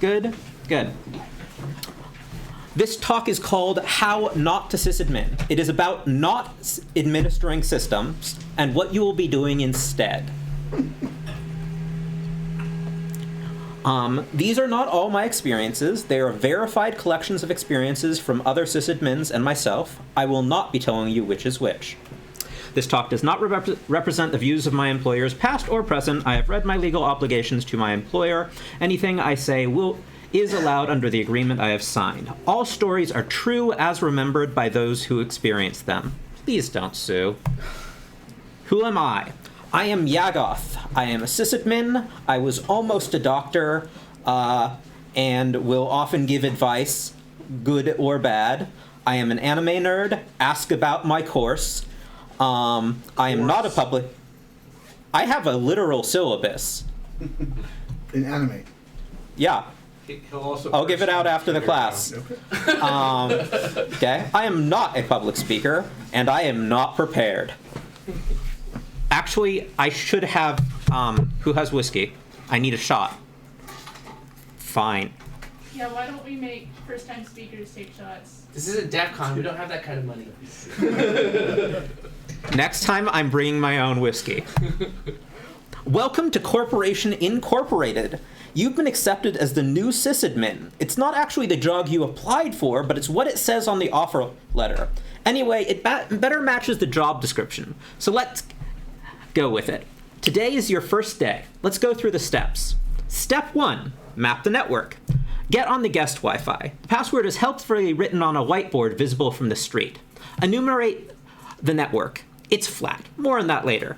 Good, good. This talk is called How Not to SysAdmin. It is about not administering systems and what you will be doing instead. These are not all my experiences. They are verified collections of experiences from other sysadmins and myself. I will not be telling you which is which. This talk does not represent the views of my employers, past or present. I have read my legal obligations to my employer. Anything I say is allowed under the agreement I have signed. All stories are true as remembered by those who experienced them. Please don't sue. Who am I? I am Yagoth. I am a sysadmin. I was almost a doctor, and will often give advice, good or bad. I am an anime nerd. Ask about my course. I am not a public... I have a literal syllabus. In anime? Yeah. I'll give it out after the class. Okay. I am not a public speaker, and I am not prepared. Actually, I should have... who has whiskey? I need a shot. Fine. Yeah, why don't we make first-time speakers take shots? This isn't DEF CON. We don't have that kind of money. Next time, I'm bringing my own whiskey. Welcome to Corporation Incorporated. You've been accepted as the new sysadmin. It's not actually the job you applied for, but it's what it says on the offer letter. Anyway, it better matches the job description. So let's go with it. Today is your first day. Let's go through the steps. Step 1, map the network. Get on the guest Wi-Fi. The password is helpfully written on a whiteboard visible from the street. Enumerate the network. It's flat. More on that later.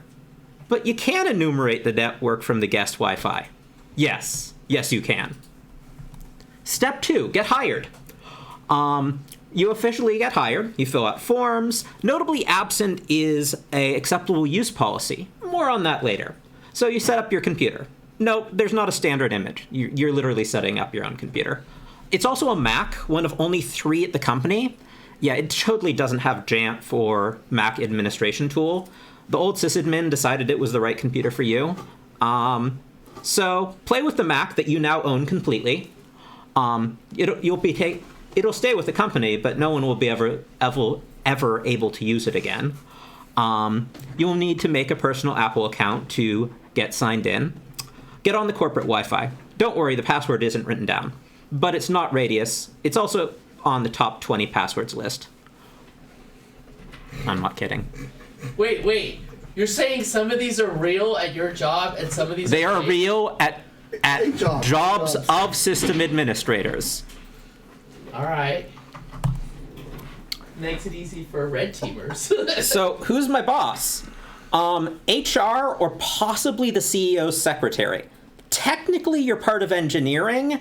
But you can enumerate the network from the guest Wi-Fi. Yes, you can. Step 2, get hired. You officially get hired. You fill out forms. Notably absent is a acceptable use policy. More on that later. So you set up your computer. No, there's not a standard image. You're literally setting up your own computer. It's also a Mac, one of only 3 at the company. Yeah, it totally doesn't have Jamf or Mac administration tool. The old sysadmin decided it was the right computer for you. So play with the Mac that you now own completely. It'll stay with the company, but no one will be ever able to use it again. You'll need to make a personal Apple account to get signed in. Get on the corporate Wi-Fi. Don't worry, the password isn't written down. But it's not Radius. It's also on the top 20 passwords list. I'm not kidding. Wait. You're saying some of these are real at your job and some of these They are fake? real at jobs of system administrators. All right. Makes it easy for red teamers. So, who's my boss? HR or possibly the CEO's secretary. Technically, you're part of engineering,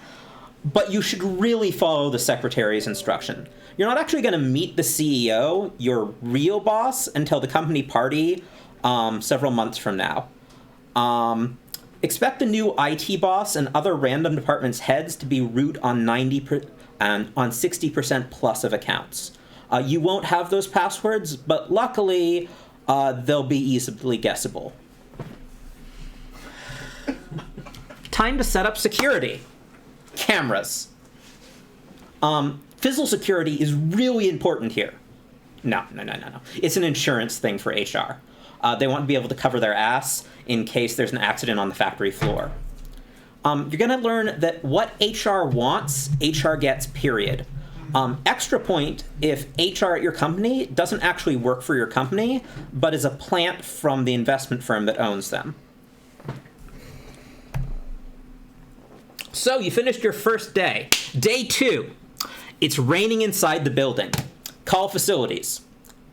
but you should really follow the secretary's instruction. You're not actually going to meet the CEO, your real boss, until the company party several months from now. Expect the new IT boss and other random departments' heads to be root on 60% plus of accounts. You won't have those passwords, but luckily, they'll be easily guessable. Time to set up security. Cameras. Physical security is really important here. No. It's an insurance thing for HR. They want to be able to cover their ass in case there's an accident on the factory floor. You're going to learn that what HR wants, HR gets, period. Extra point if HR at your company doesn't actually work for your company, but is a plant from the investment firm that owns them. So you finished your first day. Day 2. It's raining inside the building. Call facilities.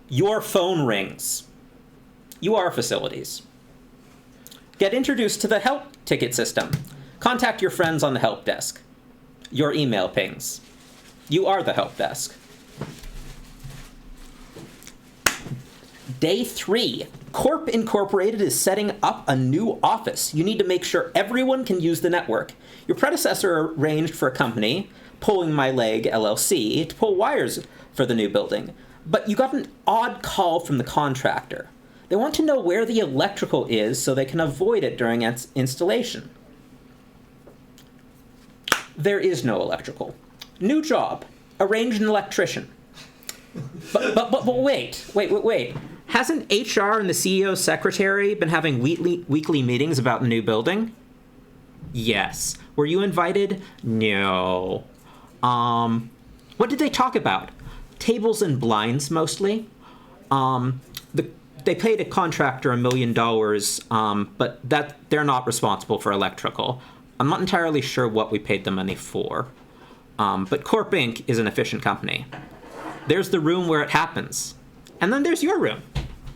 Your phone rings. You are facilities. Get introduced to the help ticket system. Contact your friends on the help desk. Your email pings. You are the help desk. Day 3. Corp Incorporated is setting up a new office. You need to make sure everyone can use the network. Your predecessor arranged for a company, Pulling My Leg LLC, to pull wires for the new building. But you got an odd call from the contractor. They want to know where the electrical is so they can avoid it during its installation. There is no electrical. New job. Arrange an electrician. But wait. Hasn't HR and the CEO's secretary been having weekly meetings about the new building? Yes. Were you invited? No. What did they talk about? Tables and blinds, mostly. They paid a contractor $1 million, but they're not responsible for electrical. I'm not entirely sure what we paid the money for. But Corp Inc. is an efficient company. There's the room where it happens. And then there's your room.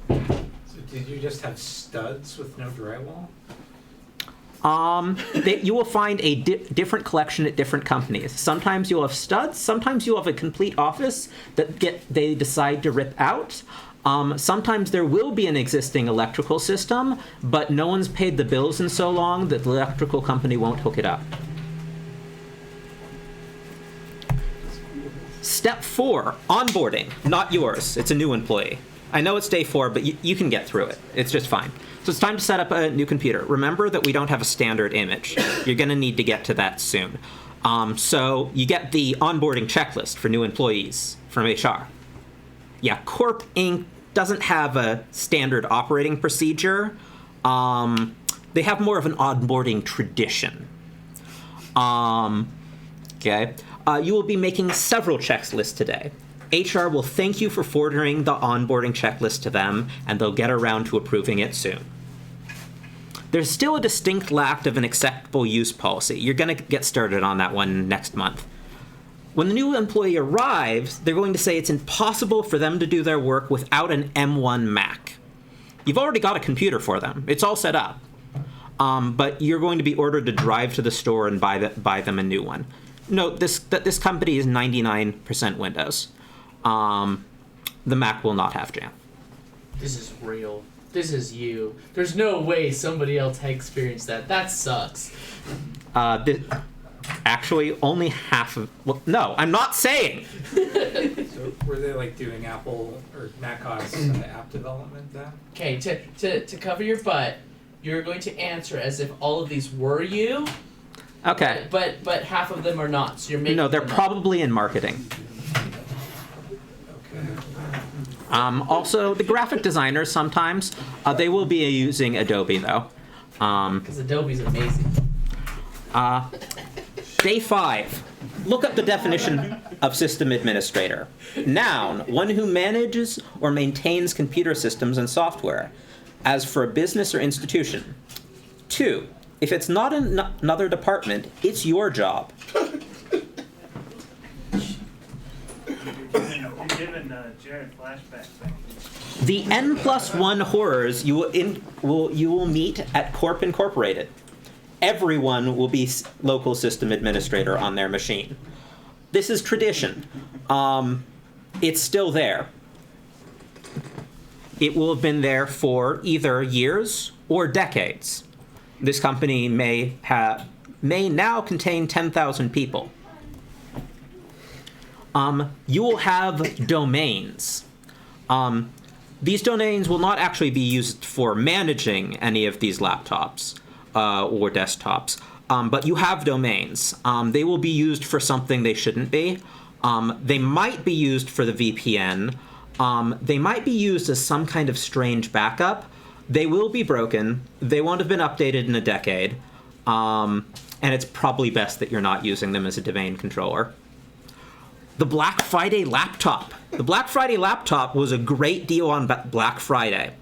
So did you just have studs with no drywall? You will find a different collection at different companies. Sometimes you'll have studs. Sometimes you'll have a complete office that they decide to rip out. Sometimes there will be an existing electrical system, but no one's paid the bills in so long that the electrical company won't hook it up. Step 4, onboarding. Not yours. It's a new employee. I know it's day 4, but you can get through it. It's just fine. So it's time to set up a new computer. Remember that we don't have a standard image. You're going to need to get to that soon. So you get the onboarding checklist for new employees from HR. Yeah, Corp Inc. doesn't have a standard operating procedure. They have more of an onboarding tradition. Okay. You will be making several checklists today. HR will thank you for forwarding the onboarding checklist to them, and they'll get around to approving it soon. There's still a distinct lack of an acceptable use policy. You're going to get started on that one next month. When the new employee arrives, they're going to say it's impossible for them to do their work without an M1 Mac. You've already got a computer for them. It's all set up. But you're going to be ordered to drive to the store and buy them a new one. Note that this company is 99% Windows. The Mac will not have jam. This is real. This is you. There's no way somebody else had experienced that. That sucks. Actually, only half of... Well, no, I'm not saying! So were they like doing Apple or macOS app development then? Okay, to cover your butt, you're going to answer as if all of these were you. Okay. But half of them are not, so you're making No, they're them up. probably in marketing. Okay. Also, the graphic designers sometimes, they will be using Adobe, though. Because Adobe's amazing. Day 5. Look up the definition of system administrator. Noun, one who manages or maintains computer systems and software, as for a business or institution. 2. If it's not another department, it's your job. You're giving Jared flashbacks. The N+1 horrors you will meet at Corp Incorporated. Everyone will be local system administrator on their machine. This is tradition. It's still there. It will have been there for either years or decades. This company may now contain 10,000 people. You will have domains. These domains will not actually be used for managing any of these laptops or desktops, but you have domains. They will be used for something they shouldn't be. They might be used for the VPN. They might be used as some kind of strange backup. They will be broken. They won't have been updated in a decade. And it's probably best that you're not using them as a domain controller. The Black Friday laptop. The Black Friday laptop was a great deal on Black Friday.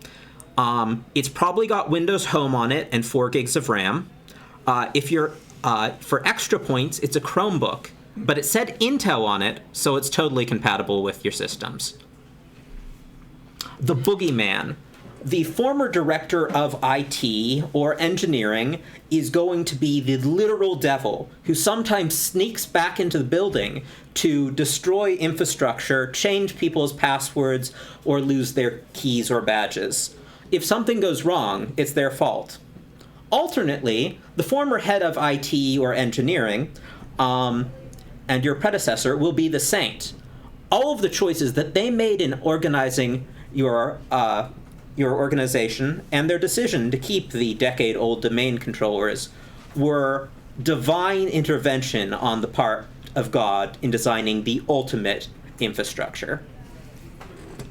It's probably got Windows Home on it and 4 gigs of RAM. If you're for extra points, it's a Chromebook, but it said Intel on it, so it's totally compatible with your systems. The Boogeyman. The former director of IT or engineering is going to be the literal devil who sometimes sneaks back into the building to destroy infrastructure, change people's passwords, or lose their keys or badges. If something goes wrong, it's their fault. Alternately, the former head of IT or engineering and your predecessor will be the saint. All of the choices that they made in organizing your organization and their decision to keep the decade-old domain controllers were divine intervention on the part of God in designing the ultimate infrastructure.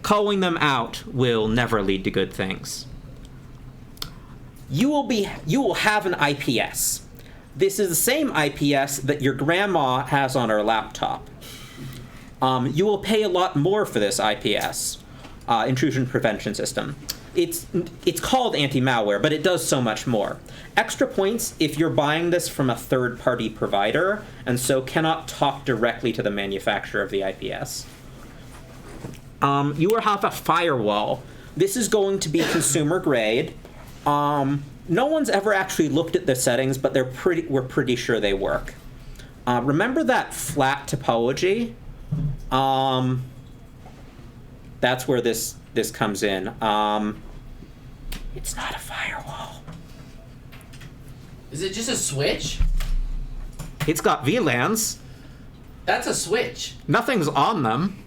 Calling them out will never lead to good things. You will have an IPS. This is the same IPS that your grandma has on her laptop. You will pay a lot more for this IPS, intrusion prevention system. It's called anti-malware, but it does so much more. Extra points if you're buying this from a third-party provider, and so cannot talk directly to the manufacturer of the IPS. You will have a firewall. This is going to be consumer grade. No one's ever actually looked at the settings, but we're pretty sure they work. Remember that flat topology? That's where this comes in. It's not a firewall. Is it just a switch? It's got VLANs. That's a switch. Nothing's on them,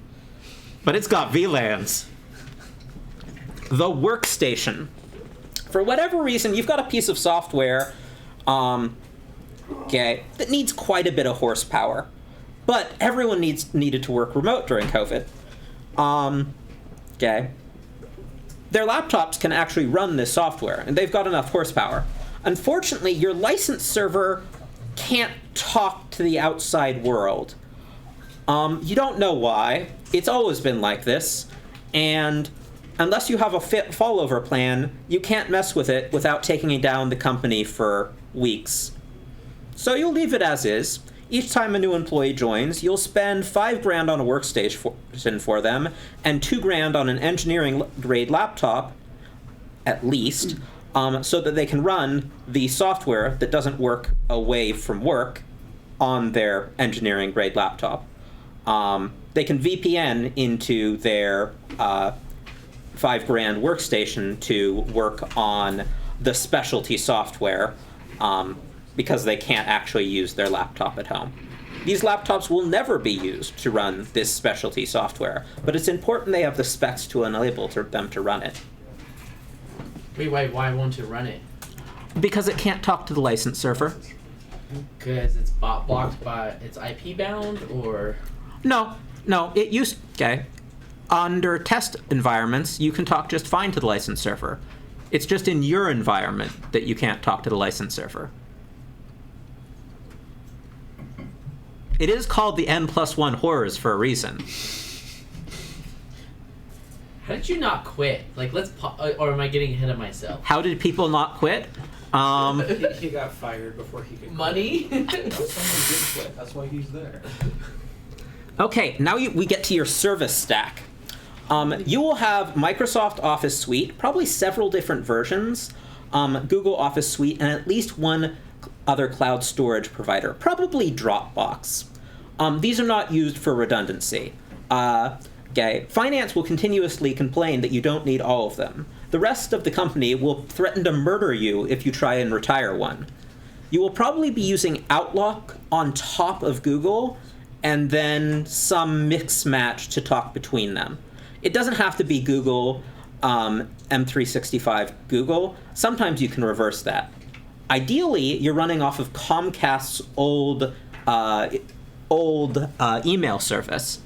but it's got VLANs. The workstation. For whatever reason, you've got a piece of software that needs quite a bit of horsepower. But everyone needed to work remote during COVID. Their laptops can actually run this software, and they've got enough horsepower. Unfortunately, your license server can't talk to the outside world. You don't know why. It's always been like this, and unless you have a fallover plan, you can't mess with it without taking down the company for weeks. So you'll leave it as is. Each time a new employee joins, you'll spend $5,000 on a workstation for them, and $2,000 on an engineering-grade laptop, at least, so that they can run the software that doesn't work away from work on their engineering-grade laptop. They can VPN into their $5,000 workstation to work on the specialty software, because they can't actually use their laptop at home. These laptops will never be used to run this specialty software, but it's important they have the specs to enable them to run it. Wait, why won't it run it? Because it can't talk to the license server. Because it's blocked by, it's IP bound, or? No, it used, under test environments, you can talk just fine to the license server. It's just in your environment that you can't talk to the license server. It is called the N+1 horrors for a reason. How did you not quit? Like, or am I getting ahead of myself? How did people not quit? He got fired before he could quit. Money? No, someone did quit. That's why he's there. Okay, now we get to your service stack. You will have Microsoft Office Suite, probably several different versions, Google Office Suite, and at least one other cloud storage provider, probably Dropbox. These are not used for redundancy. Finance will continuously complain that you don't need all of them. The rest of the company will threaten to murder you if you try and retire one. You will probably be using Outlook on top of Google, and then some mix match to talk between them. It doesn't have to be Google, M365 Google. Sometimes you can reverse that. Ideally, you're running off of Comcast's old email service.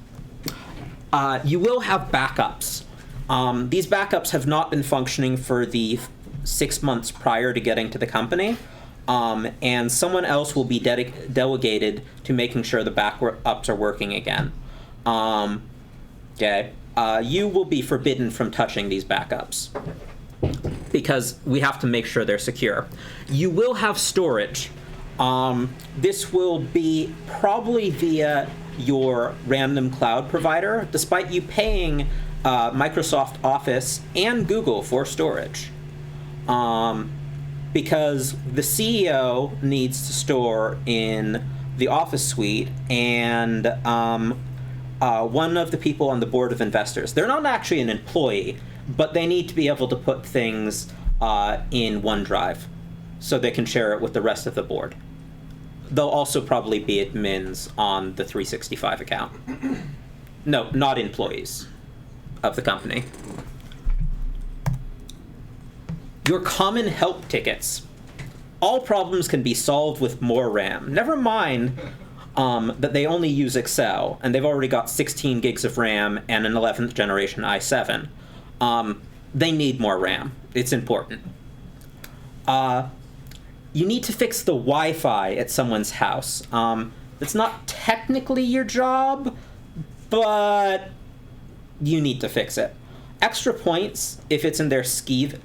You will have backups. These backups have not been functioning for the 6 months prior to getting to the company, and someone else will be delegated to making sure the backups are working again. You will be forbidden from touching these backups, because we have to make sure they're secure. You will have storage. This will be probably via your random cloud provider, despite you paying Microsoft Office and Google for storage. Because the CEO needs to store in the Office suite, and one of the people on the board of investors. They're not actually an employee, but they need to be able to put things in OneDrive so they can share it with the rest of the board. They'll also probably be admins on the 365 account. No, not employees of the company. Your common help tickets. All problems can be solved with more RAM. Never mind that they only use Excel, and they've already got 16 gigs of RAM and an 11th generation i7. They need more RAM. It's important. You need to fix the Wi-Fi at someone's house. It's not technically your job, but you need to fix it. Extra points if it's in their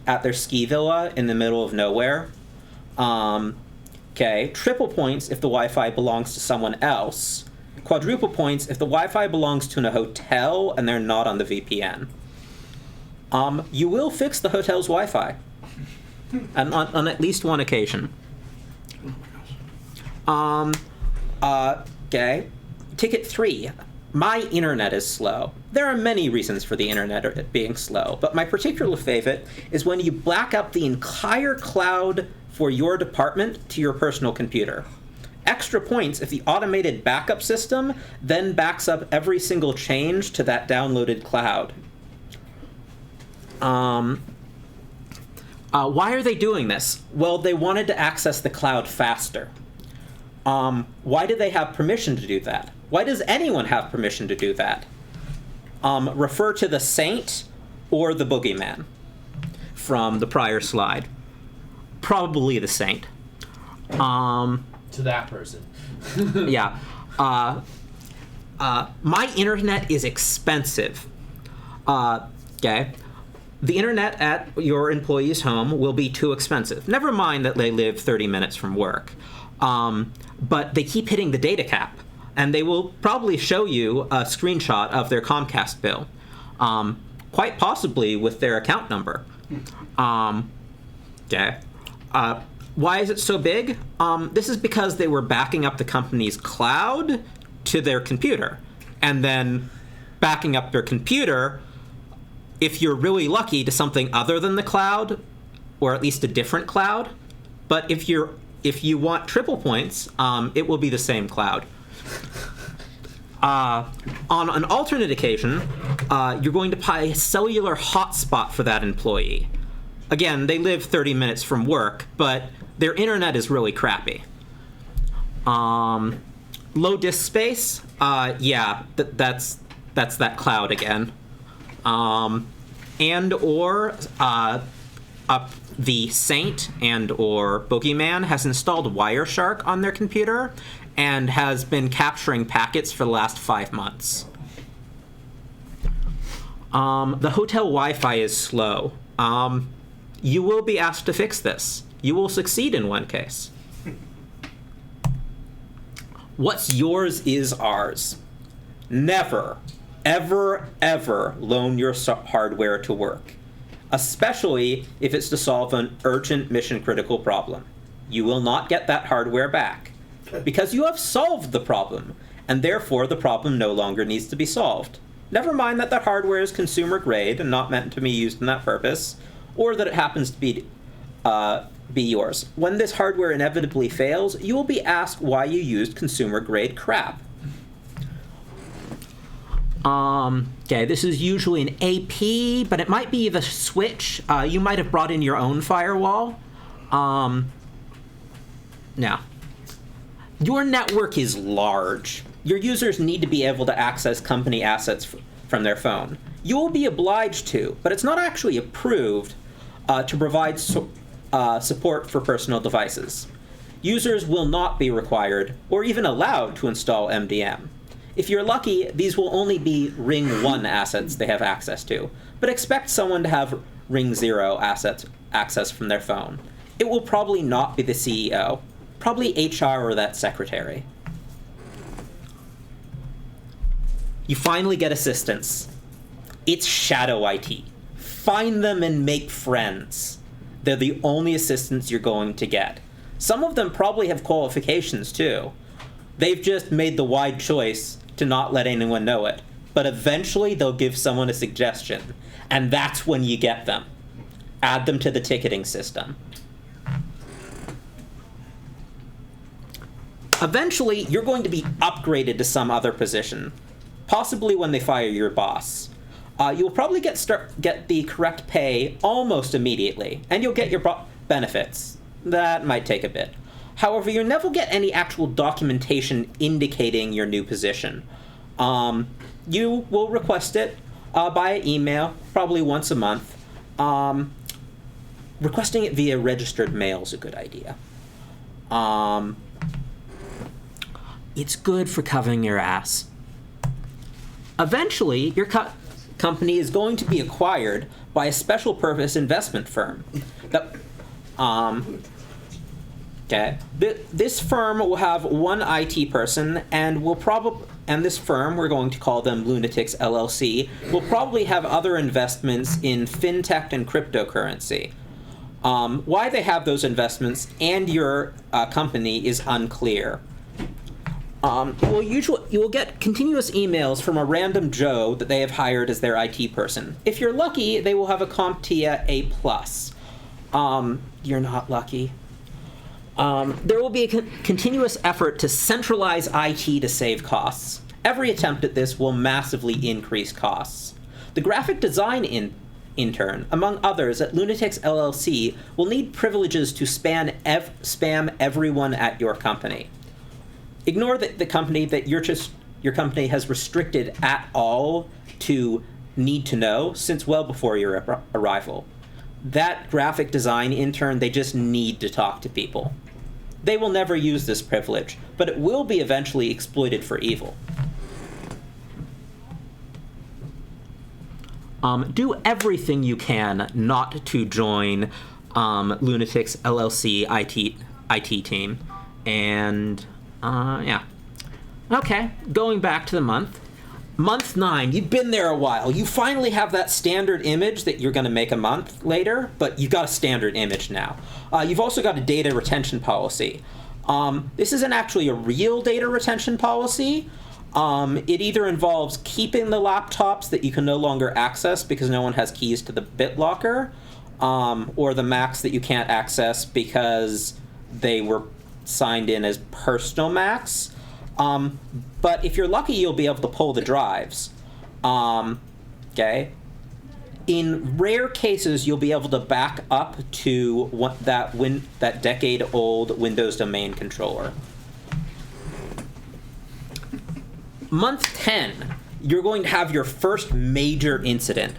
at their ski villa in the middle of nowhere. Okay, triple points if the Wi-Fi belongs to someone else. Quadruple points if the Wi-Fi belongs to a hotel and they're not on the VPN. You will fix the hotel's Wi-Fi, and on at least one occasion. Okay. Ticket 3. My internet is slow. There are many reasons for the internet being slow, but my particular favorite is when you back up the entire cloud for your department to your personal computer. Extra points if the automated backup system then backs up every single change to that downloaded cloud. Why are they doing this? Well, they wanted to access the cloud faster. Why do they have permission to do that? Why does anyone have permission to do that? Refer to the saint or the boogeyman from the prior slide. Probably the saint. To that person. Yeah. My internet is expensive. Okay. The internet at your employee's home will be too expensive. Never mind that they live 30 minutes from work. But they keep hitting the data cap, and they will probably show you a screenshot of their Comcast bill, quite possibly with their account number. Okay. Why is it so big? This is because they were backing up the company's cloud to their computer, and then backing up their computer, if you're really lucky, to something other than the cloud, or at least a different cloud. But if you want triple points, it will be the same cloud. On an alternate occasion, you're going to buy a cellular hotspot for that employee. Again, they live 30 minutes from work, but their internet is really crappy. Low disk space, yeah, that's that cloud again. And or the saint and or boogeyman has installed Wireshark on their computer and has been capturing packets for the last 5 months. The hotel Wi-Fi is slow. You will be asked to fix this. You will succeed in one case. What's yours is ours. Never, ever, ever loan your hardware to work, especially if it's to solve an urgent mission-critical problem. You will not get that hardware back, because you have solved the problem, and therefore the problem no longer needs to be solved. Never mind that the hardware is consumer grade and not meant to be used in that purpose, or that it happens to be yours. When this hardware inevitably fails, you will be asked why you used consumer grade crap. Okay, this is usually an AP, but it might be the switch. You might have brought in your own firewall. Now, your network is large. Your users need to be able to access company assets from their phone. You will be obliged to, but it's not actually approved to provide support for personal devices. Users will not be required or even allowed to install MDM. If you're lucky, these will only be Ring 1 assets they have access to, but expect someone to have Ring 0 access from their phone. It will probably not be the CEO, probably HR or that secretary. You finally get assistance. It's Shadow IT. Find them and make friends. They're the only assistants you're going to get. Some of them probably have qualifications too. They've just made the wide choice to not let anyone know it. But eventually they'll give someone a suggestion, and that's when you get them. Add them to the ticketing system. Eventually, you're going to be upgraded to some other position, possibly when they fire your boss. You'll probably get the correct pay almost immediately, and you'll get your benefits. That might take a bit. However, you never get any actual documentation indicating your new position. You will request it via email, probably once a month. Requesting it via registered mail is a good idea. It's good for covering your ass. Eventually, your company is going to be acquired by a special purpose investment firm. Okay. This firm will have one IT person, and this firm, we're going to call them Lunatics LLC, will probably have other investments in fintech and cryptocurrency. Why they have those investments and your company is unclear. You will get continuous emails from a random Joe that they have hired as their IT person. If you're lucky, they will have a CompTIA A+. You're not lucky. There will be a continuous effort to centralize IT to save costs. Every attempt at this will massively increase costs. The graphic design intern, among others at Lunatics LLC, will need privileges to spam everyone at your company. Ignore the company that your company has restricted at all to need to know since well before your arrival. That graphic design intern, they just need to talk to people. They will never use this privilege, but it will be eventually exploited for evil. Do everything you can not to join Lunatics LLC IT team. And, yeah. Okay, going back to the month. Month 9, you've been there a while. You finally have that standard image that you're going to make a month later, but you've got a standard image now. You've also got a data retention policy. This isn't actually a real data retention policy. It either involves keeping the laptops that you can no longer access because no one has keys to the BitLocker, or the Macs that you can't access because they were signed in as personal Macs. But if you're lucky, you'll be able to pull the drives. Okay? In rare cases, you'll be able to back up to that decade-old Windows domain controller. Month 10, you're going to have your first major incident.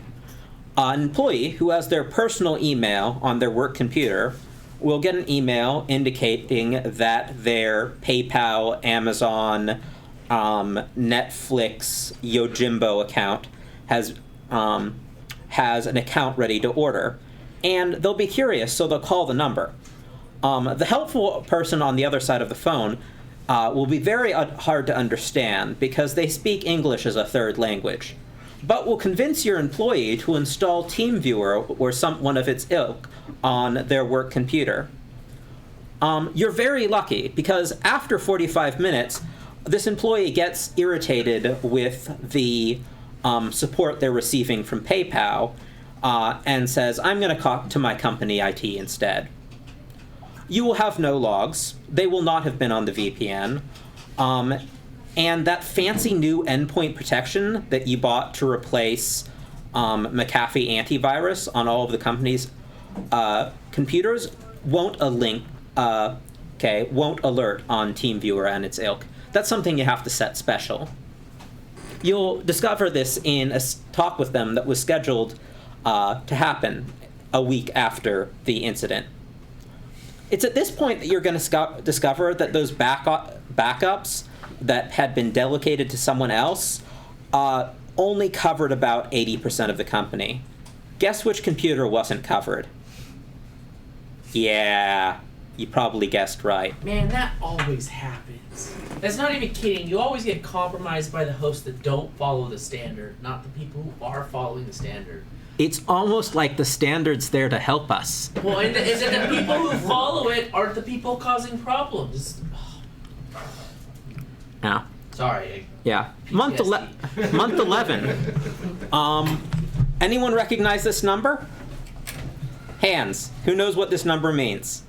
An employee who has their personal email on their work computer will get an email indicating that their PayPal, Amazon, Netflix, Yojimbo account has an account ready to order. And they'll be curious, so they'll call the number. The helpful person on the other side of the phone will be very hard to understand because they speak English as a third language, but will convince your employee to install TeamViewer or one of its ilk on their work computer. You're very lucky because after 45 minutes, this employee gets irritated with the support they're receiving from PayPal and says, I'm going to talk to my company IT instead. You will have no logs. They will not have been on the VPN. And that fancy new endpoint protection that you bought to replace McAfee antivirus on all of the company's computers won't alert on TeamViewer and its ilk. That's something you have to set special. You'll discover this in a talk with them that was scheduled to happen a week after the incident. It's at this point that you're going to discover that those backups that had been delegated to someone else only covered about 80% of the company. Guess which computer wasn't covered? Yeah, you probably guessed right. Man, that always happens. That's not even kidding. You always get compromised by the hosts that don't follow the standard, not the people who are following the standard. It's almost like the standard's there to help us. Well, and the people who follow it aren't the people causing problems. Yeah. Sorry. Yeah. Month 11. Anyone recognize this number? Hands. Who knows what this number means?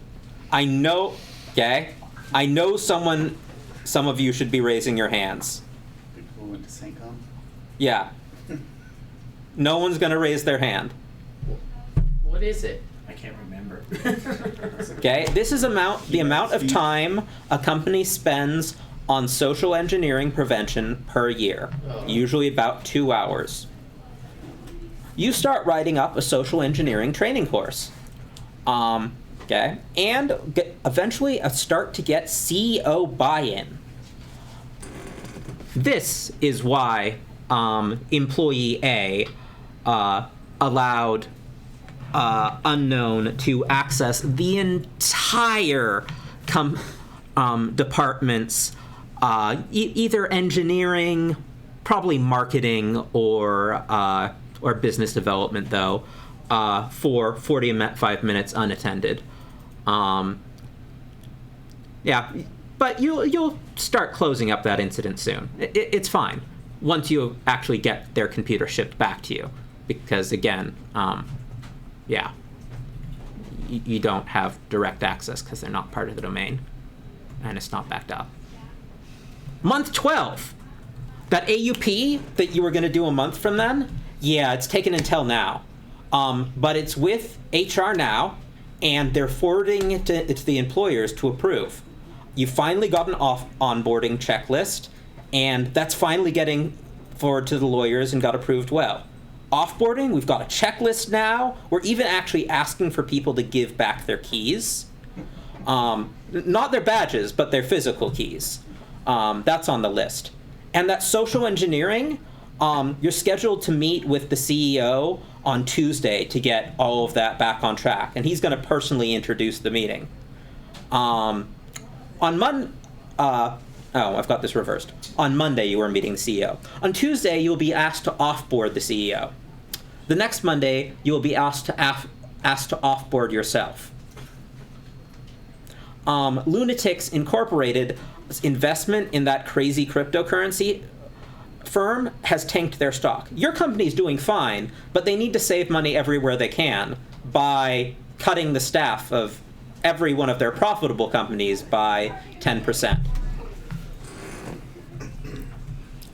I know. Okay. I know some of you should be raising your hands. People who went to SANCOM? Yeah. No one's gonna raise their hand. What is it? I can't remember. Okay, this is the amount of time a company spends on social engineering prevention per year, usually about 2 hours. You start writing up a social engineering training course. Okay, and eventually start to get CEO buy-in. This is why employee A allowed unknown to access the entire department's either engineering, probably marketing, or business development, though, for 45 minutes unattended. Yeah, but you'll start closing up that incident soon. It's fine once you actually get their computer shipped back to you, because again, yeah, you don't have direct access because they're not part of the domain, and it's not backed up. Month 12, that AUP that you were going to do a month from then, yeah, it's taken until now, but it's with HR now, and they're forwarding it to the employers to approve. You finally got an onboarding checklist, and that's finally getting forwarded to the lawyers and got approved well. Offboarding, we've got a checklist now. We're even actually asking for people to give back their keys. Not their badges, but their physical keys. That's on the list. And that social engineering, you're scheduled to meet with the CEO on Tuesday to get all of that back on track. And he's going to personally introduce the meeting. On Monday, I've got this reversed. On Monday, you are meeting the CEO. On Tuesday, you'll be asked to offboard the CEO. The next Monday, you will be asked to offboard yourself. Lunatics Incorporated's investment in that crazy cryptocurrency firm has tanked their stock. Your company's doing fine, but they need to save money everywhere they can by cutting the staff of every one of their profitable companies by 10%.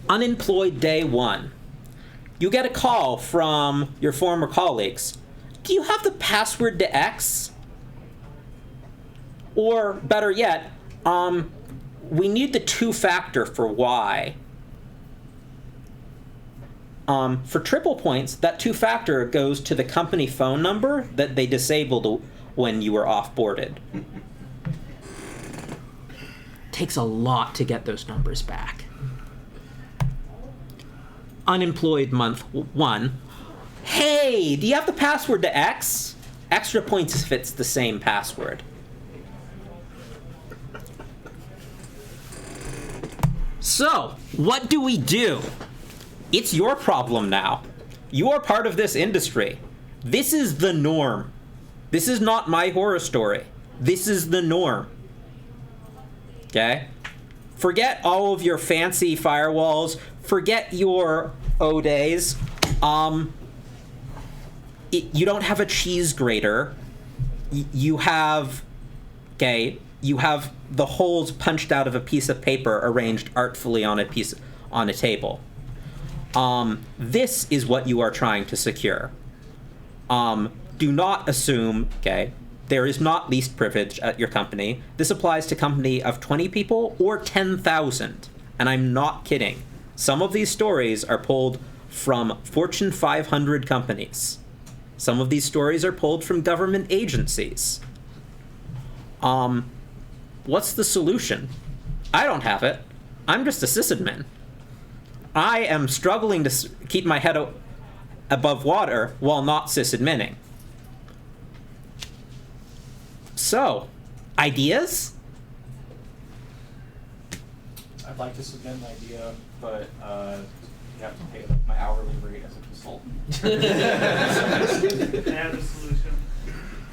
Unemployed day 1. You get a call from your former colleagues. Do you have the password to X? Or better yet, we need the 2-factor for Y. For triple points, that 2-factor goes to the company phone number that they disabled when you were offboarded. Takes a lot to get those numbers back. Unemployed month 1. Hey, do you have the password to X? Extra points fits the same password. So, what do we do? It's your problem now. You are part of this industry. This is the norm. This is not my horror story. This is the norm. Okay? Forget all of your fancy firewalls. Forget your O-days. You don't have a cheese grater. You have the holes punched out of a piece of paper arranged artfully on a table. This is what you are trying to secure. Do not assume, there is not least privilege at your company. This applies to company of 20 people or 10,000. And I'm not kidding. Some of these stories are pulled from Fortune 500 companies. Some of these stories are pulled from government agencies. What's the solution? I don't have it. I'm just a sysadmin. I am struggling to keep my head above water while not sysadminning. So, ideas? I'd like to submit an idea, but you have to pay like my hourly rate as a consultant. I have a solution.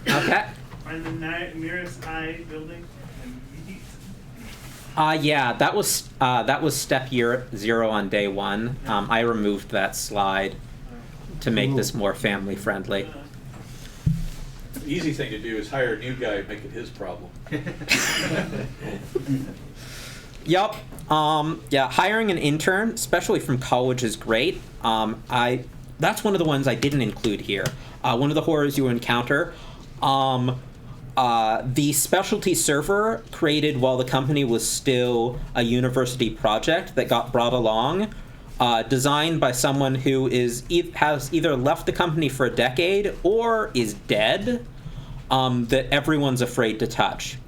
Okay. Find the nearest high building and meet. Yeah, that was step 0 on day 1. I removed that slide to make this more family friendly. The easy thing to do is hire a new guy and make it his problem. Yup. Yeah, hiring an intern, especially from college, is great. That's one of the ones I didn't include here. One of the horrors you encounter, The specialty server created while the company was still a university project that got brought along, designed by someone who has either left the company for a decade or is dead, that everyone's afraid to touch.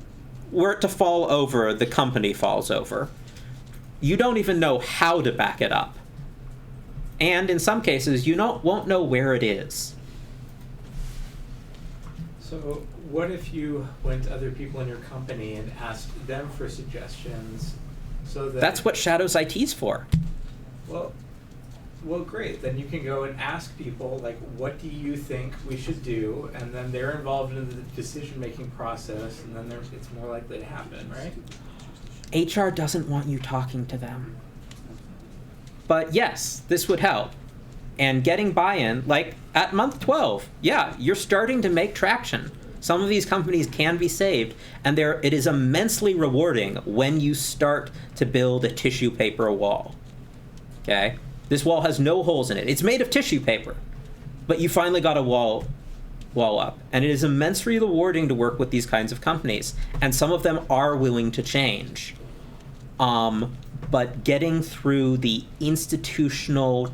Were it to fall over, the company falls over. You don't even know how to back it up. And in some cases, you won't know where it is. So what if you went to other people in your company and asked them for suggestions so that... That's what Shadows IT's for. Well, great. Then you can go and ask people, like, what do you think we should do? And then they're involved in the decision-making process, and then it's more likely to happen, right? HR doesn't want you talking to them. But yes, this would help. And getting buy-in, like at month 12, yeah, you're starting to make traction. Some of these companies can be saved, and it is immensely rewarding when you start to build a tissue paper wall. Okay? This wall has no holes in it. It's made of tissue paper, but you finally got a wall up. And it is immensely rewarding to work with these kinds of companies, and some of them are willing to change. But getting through the institutional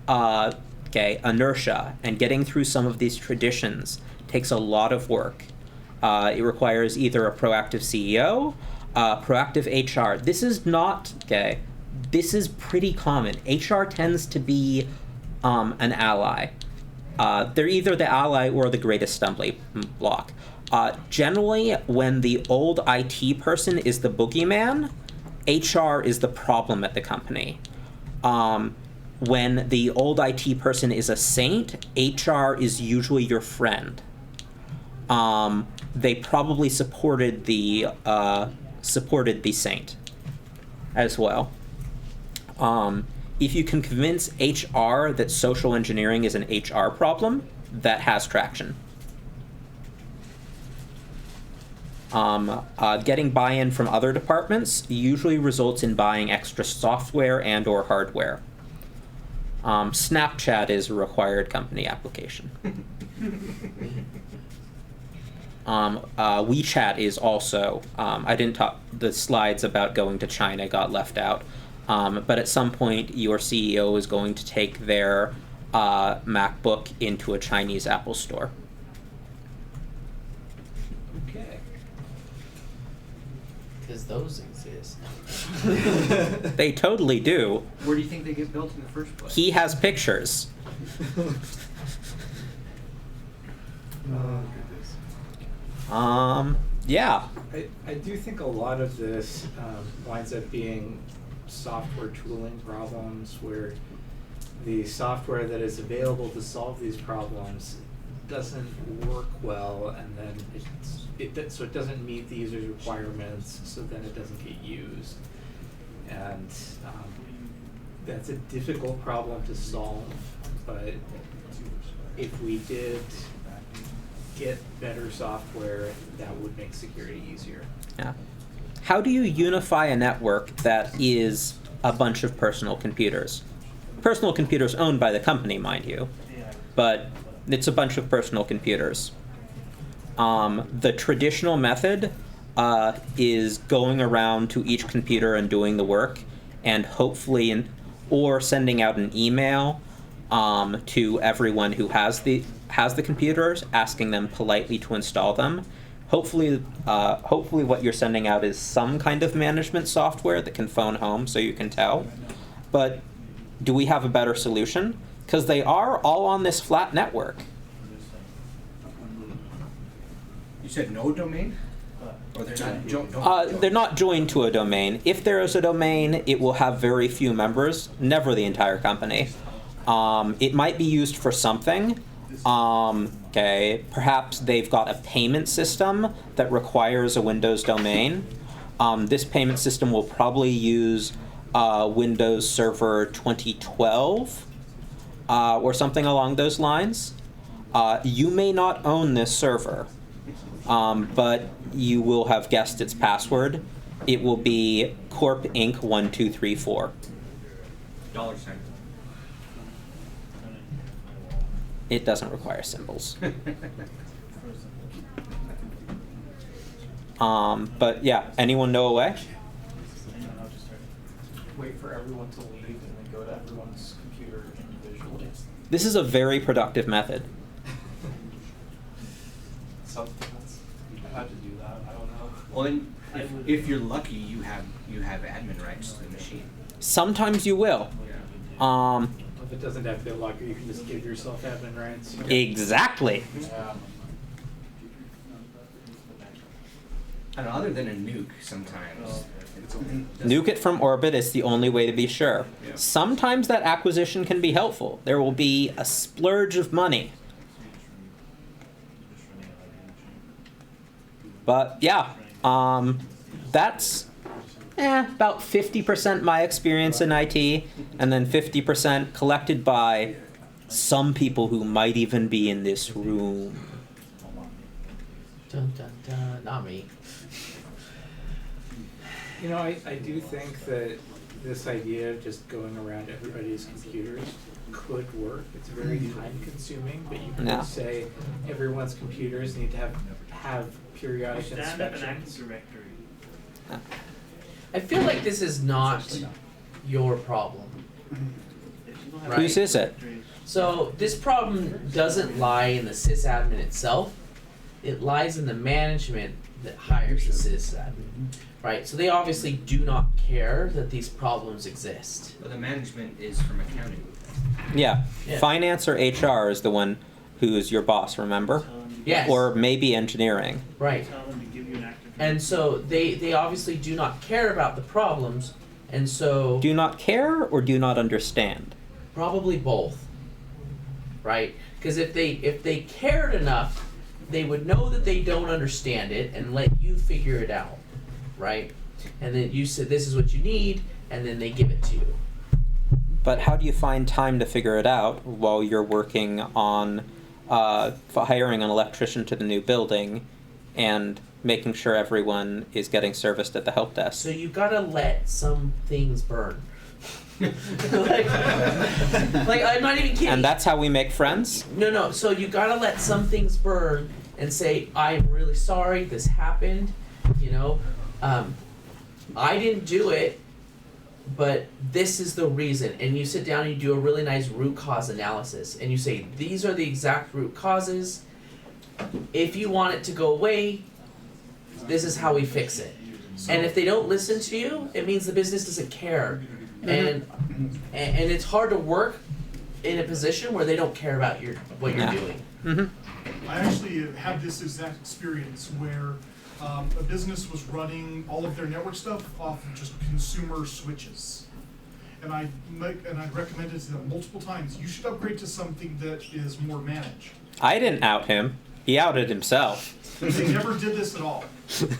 inertia and getting through some of these traditions takes a lot of work. It requires either a proactive CEO, proactive HR. This is not, this is pretty common. HR tends to be an ally. They're either the ally or the greatest stumbling block. Generally, when the old IT person is the boogeyman, HR is the problem at the company. When the old IT person is a saint, HR is usually your friend. They probably supported the saint as well. If you can convince HR that social engineering is an HR problem, that has traction. Getting buy-in from other departments usually results in buying extra software and or hardware. Snapchat is a required company application. WeChat is also, I didn't talk, the slides about going to China got left out, but at some point your CEO is going to take their MacBook into a Chinese Apple store. Okay. Because those exist. They totally do. Where do you think they get built in the first place? He has pictures. Yeah. I do think a lot of this winds up being software tooling problems where the software that is available to solve these problems doesn't work well, and then so it doesn't meet the user's requirements, so then it doesn't get used. And that's a difficult problem to solve, but if we did get better software, that would make security easier. Yeah. How do you unify a network that is a bunch of personal computers? Personal computers owned by the company, mind you, but it's a bunch of personal computers. The traditional method is going around to each computer and doing the work, and hopefully, or sending out an email to everyone who has the computers, asking them politely to install them. Hopefully what you're sending out is some kind of management software that can phone home so you can tell. But do we have a better solution? Because they are all on this flat network. You said no domain? Or they're not joined to a domain. If there is a domain, it will have very few members, never the entire company. It might be used for something. Perhaps they've got a payment system that requires a Windows domain. This payment system will probably use Windows Server 2012 or something along those lines. You may not own this server, but you will have guessed its password. It will be Corp Inc. 1234. $. It doesn't require symbols. But yeah, anyone know a way? Wait for everyone to leave and then go to everyone's computer individually. This is a very productive method. Sometimes I had to do that. I don't know. Well, and if you're lucky, you have admin rights to the machine. Sometimes you will. If it doesn't have BitLocker, you can just give yourself admin rights. Exactly. Yeah. I don't know, other than a nuke, sometimes. Nuke it from orbit is the only way to be sure. Yeah. Sometimes that acquisition can be helpful. There will be a splurge of money. But yeah, that's about 50% my experience in IT, and then 50% collected by some people who might even be in this room. Dun dun dun, not me. You know, I do think that this idea of just going around everybody's computers could work. It's very time consuming, but you Yeah. could say everyone's computers need to have periodic Stand up an Active inspections. Directory. I feel like this is not your problem. Right. Whose is it? So this problem doesn't lie in the sysadmin itself. It lies in the management that hires the sysadmin. Right? So they obviously do not care that these problems exist. But the management is from accounting. Yeah. Yeah. Finance or HR is the one who's your boss, remember? Tell them to- Yes. Or maybe engineering. Right. Tell them to give you an Active And so they obviously do not care about the problems, and so Do not care or do not understand? probably both. Right? Because if they cared enough, they would know that they don't understand it and let you figure it out. Right? And then you said this is what you need, and then they give it to you. But how do you find time to figure it out while you're working on hiring an electrician to the new building and making sure everyone is getting serviced at the help desk? So you gotta let some things burn. like I'm not even kidding. And that's how we make friends? No. So you gotta let some things burn and say, I'm really sorry this happened. You know, I didn't do it, but this is the reason. And you sit down and you do a really nice root cause analysis. And you say, these are the exact root causes. If you want it to go away, this is how we fix it. And if they don't listen to you, it means the business doesn't care. And it's hard to work in a position where they don't care about what you're Yeah. doing. Mm-hmm. I actually had this exact experience where a business was running all of their network stuff off of just consumer switches. And I'd recommended to them multiple times, you should upgrade to something that is more managed. I didn't out him. He outed himself. They never did this at all.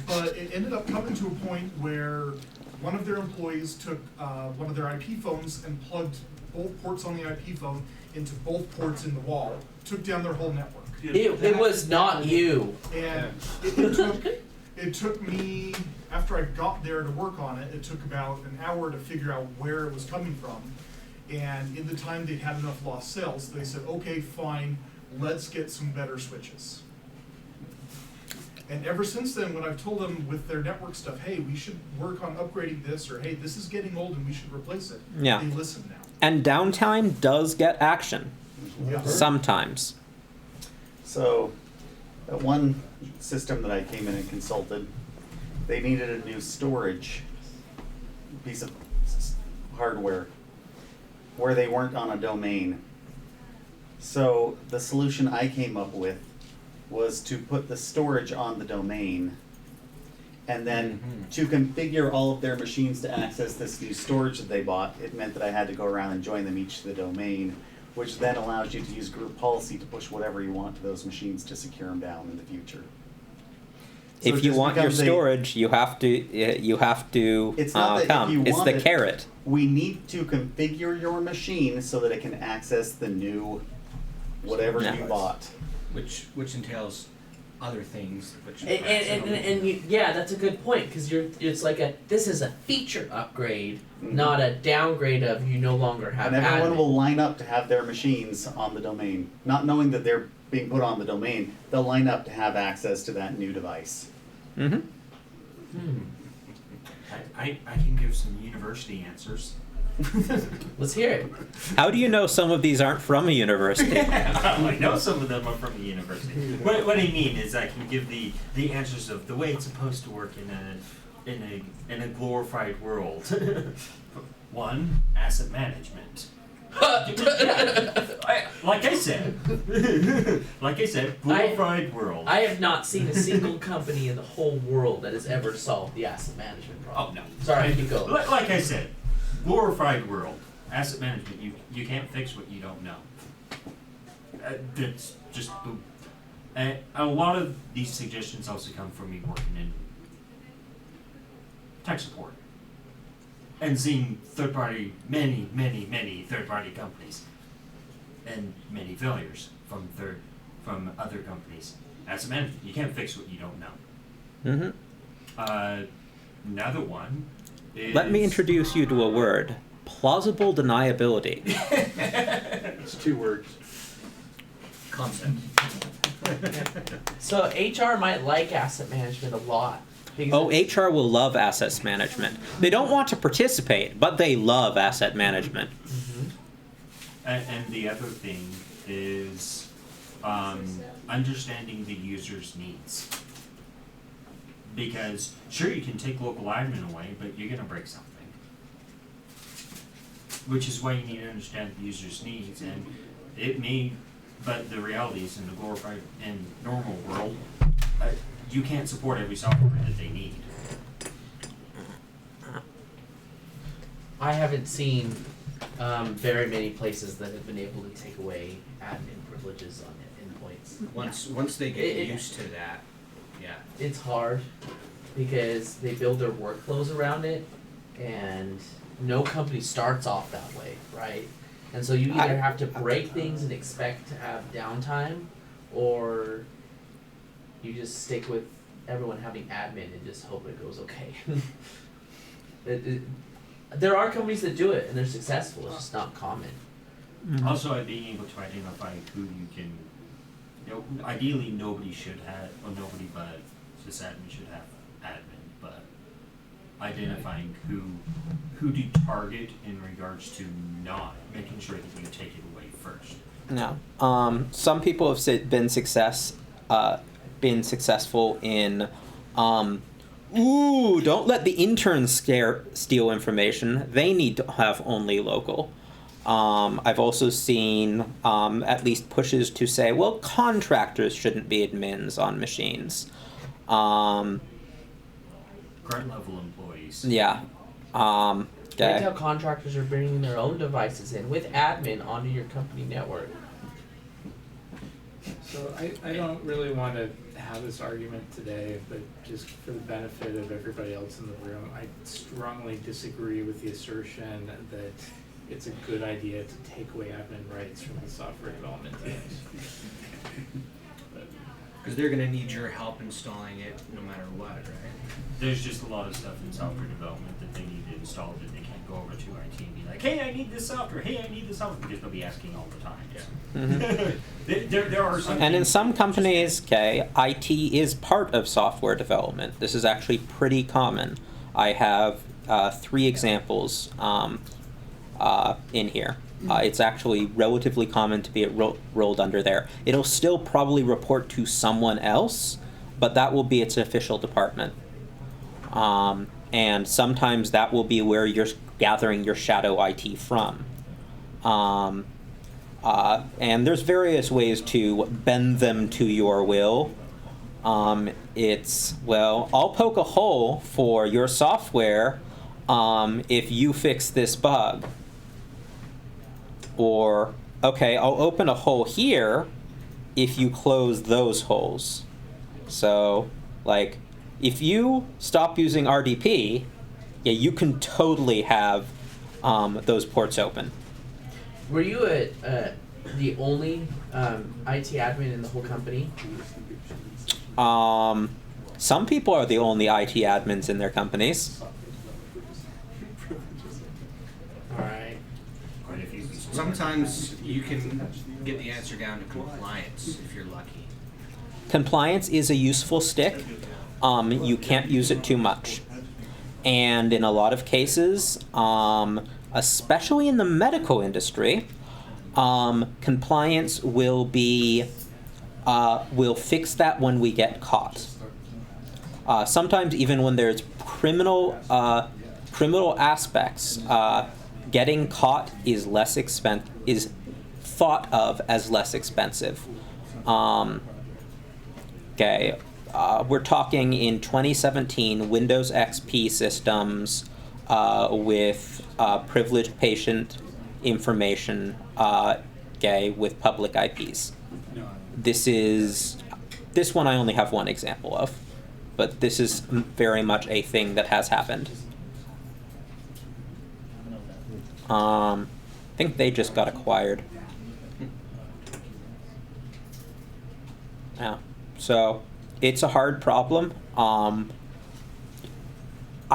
But it ended up coming to a point where one of their employees took one of their IP phones and plugged both ports on the IP phone into both ports in the wall, took down their whole network. It was not you. And it took me, after I got there to work on it, it took about an hour to figure out where it was coming from. And in the time they'd had enough lost sales, they said, okay, fine, let's get some better switches. And ever since then, when I've told them with their network stuff, hey, we should work on upgrading this, or hey, this is getting old and we should replace it, Yeah. they listen now. And downtime does get action. Yeah. Sometimes. So, that one system that I came in and consulted, they needed a new storage piece of hardware where they weren't on a domain. So, the solution I came up with was to put the storage on the domain, and then to configure all of their machines to access this new storage that they bought. It meant that I had to go around and join them each to the domain, which then allows you to use group policy to push whatever you want to those machines to secure them down in the future. So it If you just want your becomes storage, you have to It's not that if come. you It's want the it, carrot. we need to configure your machine so that it can access the new whatever Yeah. you bought. Which entails other things. Which And you, yeah, that's a good point, because it's like this is a feature upgrade, not a downgrade of you no longer have And everyone admin. will line up to have their machines on the domain, not knowing that they're being put on the domain, they'll line up to have access to that new device. Mm-hmm. I can give some university answers. Let's hear it. How do you know some of these aren't from a university? I know some of them are from the university. What I mean is I can give the answers of the way it's supposed to work in a glorified world. One, asset management. Like I said, glorified world. I have not seen a single company in the whole world that has ever solved the asset management problem. Oh no. Sorry, you go. Like I said, glorified world. Asset management. You can't fix what you don't know. That's just a lot of these suggestions also come from me working in tech support and seeing many third-party companies and many failures from other companies. Asset management. You can't fix what you don't know. Mm-hmm. Another one is... Let me introduce you to a word. Plausible deniability. It's 2 words. Concept. So HR might like asset management a lot. Oh, HR will love assets management. They don't want to participate, but they love asset management. Mm-hmm. And the other thing is understanding the user's needs. Because sure, you can take local admin away, but you're going to break something. Which is why you need to understand the user's needs. And it may, but the reality is in the glorified and normal world, you can't support every software that they need. I haven't seen very many places that have been able to take away admin privileges on endpoints. Once they get used to that, yeah. It's hard because they build their workflows around it, and no company starts off that way, right? And so you either have to break things and expect to have downtime, or you just stick with everyone having admin and just hope it goes okay. There are companies that do it and they're successful. It's just not common. Mm-hmm. Also, being able to identify who you can, ideally nobody should have, or nobody but SysAdmin should have admin, but identifying who to target in regards to not making sure that you take it away first. No. Some people have been successful in, don't let the interns steal information. They need to have only local. I've also seen at least pushes to say, well, contractors shouldn't be admins on machines. Grunt level employees. Yeah. Right now, contractors are bringing their own devices in with admin onto your company network. So I don't really want to have this argument today, but just for the benefit of everybody else in the room, I strongly disagree with the assertion that it's a good idea to take away admin rights from the software development teams. Because they're going to need your help installing it no matter what, right? There's just a lot of stuff in software development that they need to install that they can't go over to IT and be like, hey, I need this software, hey, I need this software, because they'll be asking all the time. Yeah. Mm-hmm. there are some And in some companies, IT is part of software development. This is actually pretty common. I have 3 examples in here. It's actually relatively common to be rolled under there. It'll still probably report to someone else, but that will be its official department. And sometimes that will be where you're gathering your shadow IT from. And there's various ways to bend them to your will. It's, well, I'll poke a hole for your software if you fix this bug. Or, okay, I'll open a hole here if you close those holes. So, like, if you stop using RDP, yeah, you can totally have those ports open. Were you the only IT admin in the whole company? Some people are the only IT admins in their companies. Alright. Quite a few people. Sometimes you can get the answer down to compliance if you're lucky. Compliance is a useful stick. You can't use it too much. And in a lot of cases, especially in the medical industry, compliance will fix that when we get caught. Sometimes even when there's criminal aspects, getting caught is thought of as less expensive. Okay, we're talking in 2017 Windows XP systems with privileged patient information, with public IPs. This one I only have one example of, but this is very much a thing that has happened. I think they just got acquired. Yeah, so it's a hard problem. I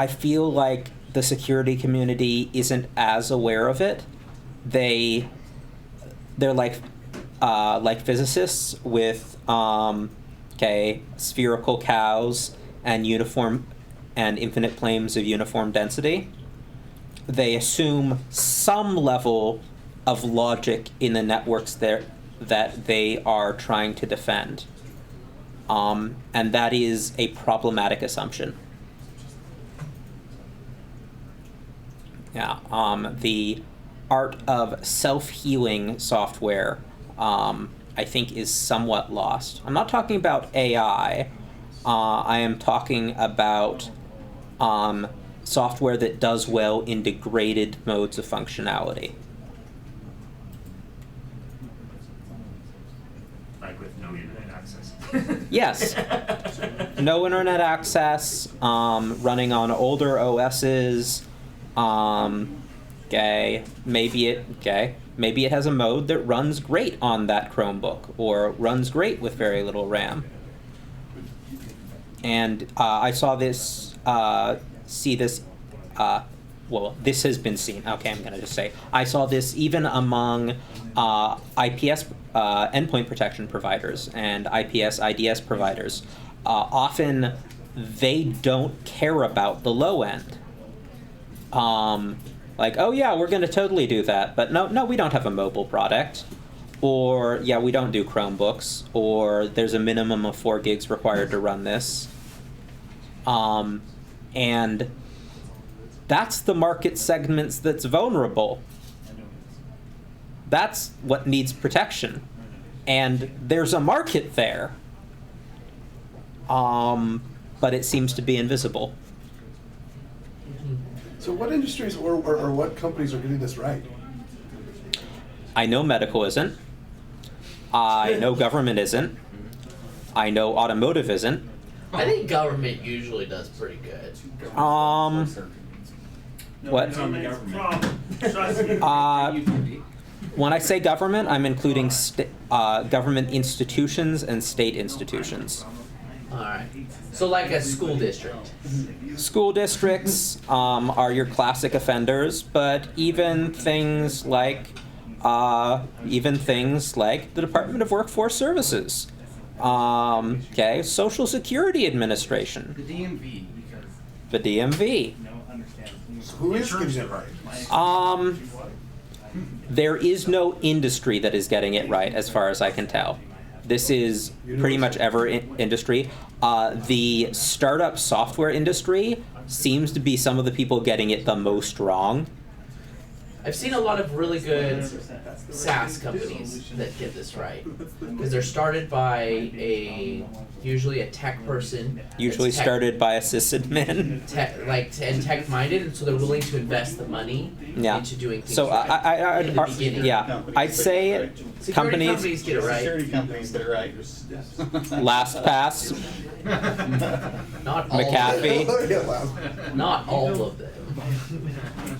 feel like the security community isn't as aware of it. They're like physicists with spherical cows and uniform and infinite planes of uniform density. They assume some level of logic in the networks that they are trying to defend. And that is a problematic assumption. Yeah, the art of self-healing software, I think, is somewhat lost. I'm not talking about AI. I am talking about software that does well in degraded modes of functionality. Like with no internet access. Yes. No internet access, running on older OSs. Maybe it has a mode that runs great on that Chromebook or runs great with very little RAM. And I saw this, this has been seen. Okay, I'm gonna just say I saw this even among IPS endpoint protection providers and IPS IDS providers. Often they don't care about the low end. Like, oh yeah, we're going to totally do that, but no, we don't have a mobile product. Or, yeah, we don't do Chromebooks, or there's a minimum of 4 gigs required to run this. And that's the market segments that's vulnerable. That's what needs protection. And there's a market there. But it seems to be invisible. So what industries or what companies are getting this right? I know medical isn't. I know government isn't. I know automotive isn't. I think government usually does pretty good. What? When I say government, I'm including government institutions and state institutions. Alright. So like a school district. School districts are your classic offenders, but even things like the Department of Workforce Services, Social Security Administration, The DMV. the DMV. So who is getting it right? There is no industry that is getting it right, as far as I can tell. This is pretty much every industry. The startup software industry seems to be some of the people getting it the most wrong. I've seen a lot of really good SaaS companies that get this right, because they're started by usually a tech person. Usually started by a sysadmin. And tech-minded, and so they're willing to invest the money into doing things So right in the beginning. I'd say Security companies get it right. Security companies get it right. LastPass, Not all McAfee. of them. Not all of them.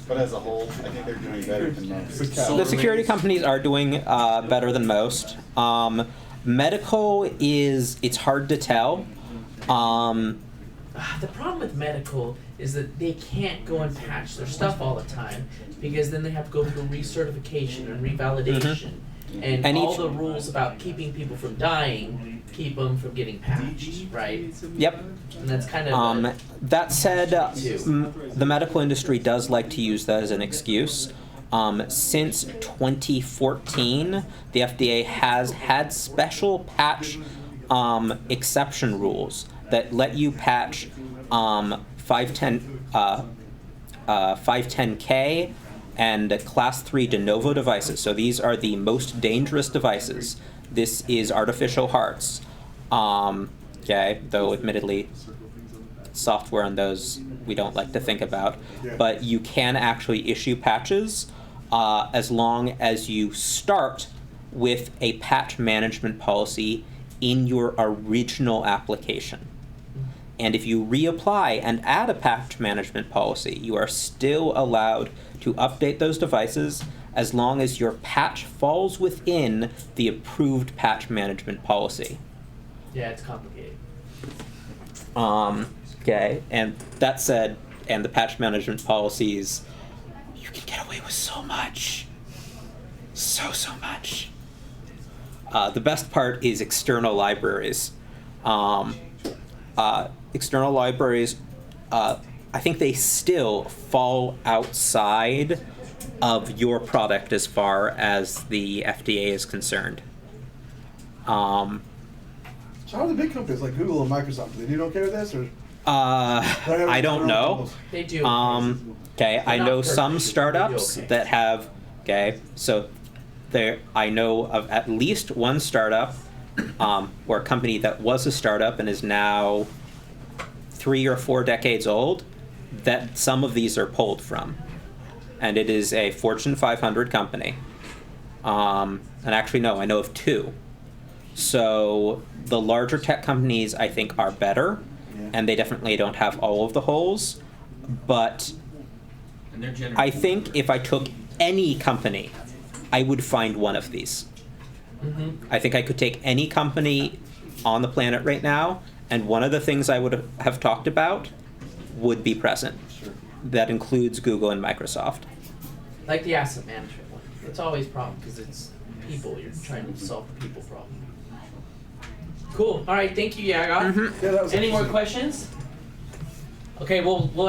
But as a whole, I think they're doing better than most. The security companies are doing better than most. Medical it's hard to tell. The problem with medical is that they can't go and patch their stuff all the time because then they have to go through recertification and revalidation. And And all each- the rules about keeping people from dying keep them from getting patched, right? Yep. And that's kind of That said, Too. the medical industry does like to use that as an excuse. Since 2014, the FDA has had special patch exception rules that let you patch 510K and Class 3 de novo devices. So these are the most dangerous devices. This is artificial hearts. Okay, though admittedly, software on those we don't like to think about. But you can actually issue patches as long as you start with a patch management policy in your original application. And if you reapply and add a patch management policy, you are still allowed to update those devices as long as your patch falls within the approved patch management policy. yeah, it's complicated. Okay, and that said, and the patch management policies, you can get away with so much. So much. The best part is external libraries. External libraries, I think they still fall outside of your product as far as the FDA is concerned. So how are the big companies like Google and Microsoft? Do they don't care this or? I don't know. They do. Okay, I They're know not some perfect, startups they'll be okay. that have, okay, so there, I know of at least one startup, or a company that was a startup and is now 3 or 4 decades old, that some of these are pulled from. And it is a Fortune 500 company. And actually, no, I know of 2. So the larger tech companies, I think, are better, and they definitely don't have all of the holes. But And they're generating. I think if I took any company, I would find one of these. I think I could take any company on the planet right now, and one of the things I would have talked about would be present. That includes Google and Microsoft. Like the asset management one. It's always a problem because it's people. You're trying to solve the people problem. Cool. All right. Thank you, Yaga. Yeah, that was Any more interesting. questions? Okay. We'll